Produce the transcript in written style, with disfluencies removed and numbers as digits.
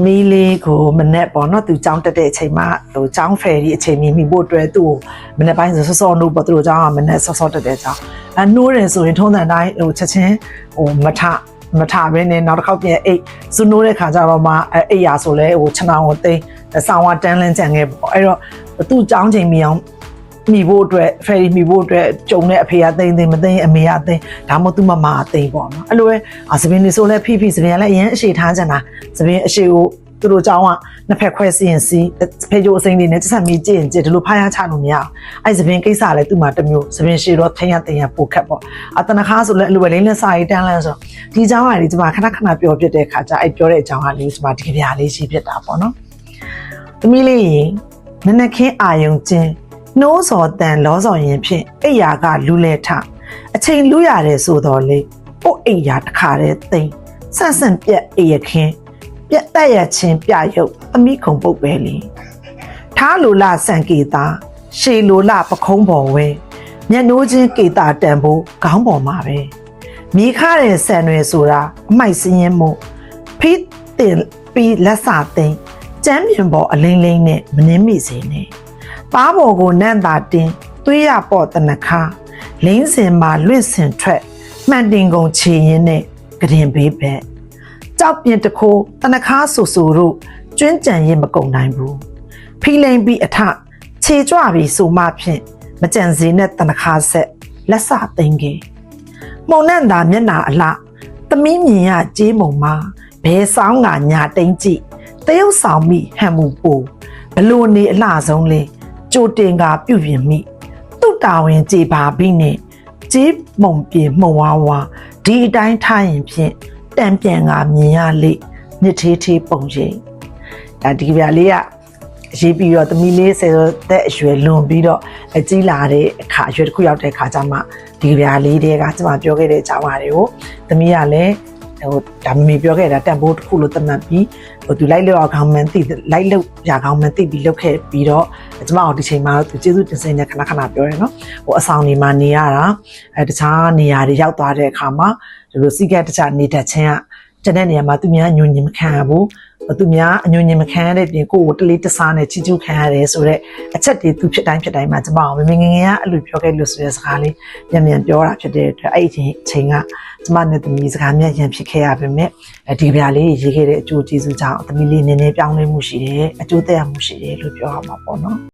သမီးလေးကိုမနဲ့ပေါ့နော်သူကြောင်းတက်တဲ့အချိန်မှာဟိုကြောင်းဖယ်ဒီအချိန်မြင်မိဖို့အတွက်သူ့ကိုမနဲ့ပိုင်းစောစောနှုတ်ပေါ့သူတို့ကြောင်းကမနဲ့စောစောတက်တဲ့ကြောင်းနှိုးတယ်ဆိုရင်ထုံးစံတိုင်းဟိုချက်ချင်းဟိုမထဘဲနဲ့နောက်တစ်ခေါက်ပြန်အိတ်စနိုးတဲ့ခါကျတော့မှအိတ်ရဆိုလဲဟိုခြံအောင်သိမ်းဆောင်းဝတန်းလန်းကြံခဲ့ပေါ့အဲ့တော့သူ့ကြောင်းချိန်မြင်အောင်မိဖို့အတွက်ဖယ်ရီမိဖို့အတွက်ကြုံတဲ့အဖေကသိမသိအမေကသိဒါမှမဟုတ်သူ့မမသိပေါ့နော်အဲ့လိုပဲသပင်နေဆိုလဲဖိသပင်ကလည်းအရင်အရှိထားကြတာသပင်အရှိကိုသူတို့ကြောင်းကနှစ်ဖက်ခွဲစီရင်စီဖေးကျိုးအစိမ့်လေးနဲ့စက်မီကြည့်ရင်ကြည့်ဒီလိုဖားရချလို့မရအောင်အဲ့သပင်ကိစ္စလည်းသူ့မှာတစ်မျိုးသပင်ရှည်တော့ထင်းရတင်ရပိုခက်ပေါ့တနခါဆိုလဲအလိုပဲလေးနဲ့စာရေးတန်းလန်းဆိုဒီကြောင်းကလေဒီမှာခဏပြောပြတဲ့ခါကျအဲ့ပြောတဲ့အကြောင်းကလေးဒီမှာဒီကြပြလေးရှိဖြစ်တာပေါ့နော်သမီးလေးနနခင်းအာယုံချင်းနှိုးစော်တန်လောစော်ရင်ဖြင့်အိယာကလူလဲထအချိန်လူရတယ်ဆိုတော့လေပုတ်အိယာတခါတည်းသိမ်းဆန့်ပြက်အိယခင်းပြက်တက်ရချင်းပြရုပ်အမိခုံပုတ်ပဲလေထားလိုလစံကေတာရှေလိုလပခုံးပေါ်ဝဲမျက်နှိုးချင်းကေတာတန်ဖို့ခေါင်းပေါ်မှာပဲမြေခါတဲ့ဆန်တွေဆိုတာအမိုက်စင်းရင်မို့ဖိတင်ပြီးလက်စာသိမ်းကျမ်းပြင်ပေါ်အလိမ့်လိမ့်နဲ့မနှင်းမိစေနဲ့ပါးပေါ်ကိုနန့်တာတင်းသွေးရပေါ့တနခါလင်းစင်မှာလွင့်စင်ထွက်မှန်တင်ကုန်ချေရင်နဲ့ကရင်ဘေးဘက်ကြောက်ပြင်းတခိုးတနခါဆူတို့ကျွင်းကြံရင်မကုန်နိုင်ဘူးဖီလိန်ပြီးအထခြေကြွပြီးဆိုမှဖြင့်မကြံစည်နဲ့တနခါဆက်လက်စသိမ်းကေမှုံနဲ့သာမျက်နာအလှသမီးမြင်ရကြေးမုံမှာဘဲဆောင်ကညာတိန်ကြည့်တရုတ်ဆောင်မိဟန်မူပိုဘလို့နေအလှဆုံးလေးကြိုတင်ကပြုပြင်မိသူ့တာဝန်ကြေပါပြီးနဲ့ကြေးမုံပြေမှုံဝါဒီအတိုင်းထားရင်ဖြင့်တံပြန်ကမြင်ရလေနှစ်သေးပုံရိပ်ဒါဒီပြလေးကရေးပြီးတော့သမီးလေးဆယ်တဲ့အရွယ်လွန်ပြီးတော့အကြီးလာတဲ့အခါအရွယ်တစ်ခုရောက်တဲ့အခါကျမှဒီပြလေးတွေကကျမပြောခဲ့တဲ့အကြောင်းအရာတွေကိုသမီးကလည်းဟိုဒါမမေပြောခဲ့တာတန်ဖိုးတစ်ခုလို့သတ်မှတ်ပြီးဟိုသူလိုက်လို့အောင်မှန်သိလိုက်လို့ရအောင်မှန်သိပြီးလုပ်ခဲ့ပြီးတော့ကျမတို့ဒီချိန်မှာသူကျေးဇူးတင်စင်နဲ့ခဏပြောတယ်နော်ဟိုအဆောင်နေမှာနေရတာတခြားနေရာတွေရောက်သွားတဲ့အခါမှာဒီလိုစီးကက်တခြားနေတတ်ခြင်းကကျတဲ့နေရာမှာသူများအညွန့်ညင်မခံရဘူးသူများအညွန့်ညင်မခံရတဲ့ပြင်ကိုယ်ကိုတလေးတစားနဲ့ချီကျူးခံရတယ်ဆိုတော့အချက်တွေသူဖြစ်တိုင်းမှာကျမအောင်မငငယ်ကအလိုပြောခဲ့လို့ဆိုတဲ့စကားလေးမြန်ပြောတာဖြစ်တဲ့အတွက်အဲ့ဒီချိန်ကကျမနဲ့သမီးစကားများရန်ဖြစ်ခဲ့ရပါမယ်ဒီပြားလေးရေးခဲ့တဲ့အကျိုးကျေးဇူးကြောင့်သမီးလေးနည်းနည်းပြောင်းလဲမှုရှိတယ်အကျိုးသက်ရောက်မှုရှိတယ်လို့ပြောရမှာပေါ့နော်